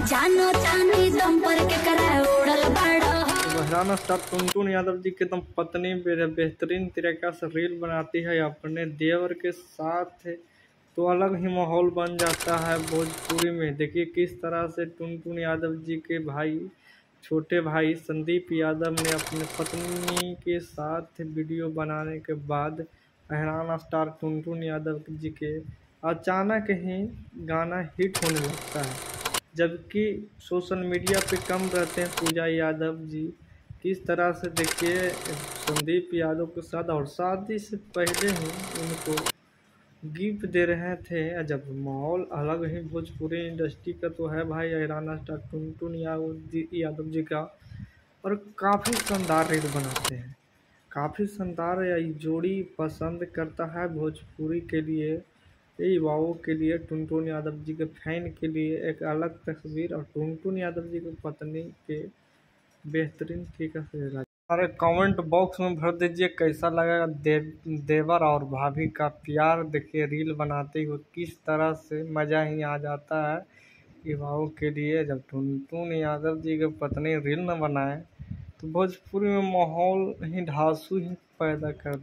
जानो तानी दम पर के कराए उड़ल बाड़ा। बहराना स्टार टुनटुन यादव जी की एकदम पत्नी बेहतरीन तरीका से रील बनाती है अपने देवर के साथ, तो अलग ही माहौल बन जाता है भोजपुरी में। देखिए किस तरह से टुनटुन यादव जी के भाई, छोटे भाई संदीप यादव ने अपने पत्नी के साथ वीडियो बनाने के बाद बहराना स्टार टुनटुन यादव जी के अचानक ही गाना हिट होने लगता है, जबकि सोशल मीडिया पे कम रहते हैं पूजा यादव जी। किस तरह से देखिए संदीप यादव के साथ और शादी से पहले ही उनको गिफ्ट दे रहे थे। जब माहौल अलग ही भोजपुरी इंडस्ट्री का तो है भाई बहराना स्टार टुनटुन यादव जी का, और काफ़ी शानदार रील बनाते हैं, काफ़ी शानदार यही जोड़ी पसंद करता है भोजपुरी के लिए, ये युवाओं के लिए, टुनटुन यादव जी के फैन के लिए एक अलग तस्वीर। और टुनटुन यादव जी की पत्नी के बेहतरीन तरीके से हमारे कमेंट बॉक्स में भर दीजिए कैसा लगेगा देवर और भाभी का प्यार। देखिए रील बनाते हुए किस तरह से मज़ा ही आ जाता है युवाओं के लिए। जब टुनटुन यादव जी की पत्नी रील न बनाए तो भोजपुरी में माहौल ही ढांसू ही पैदा कर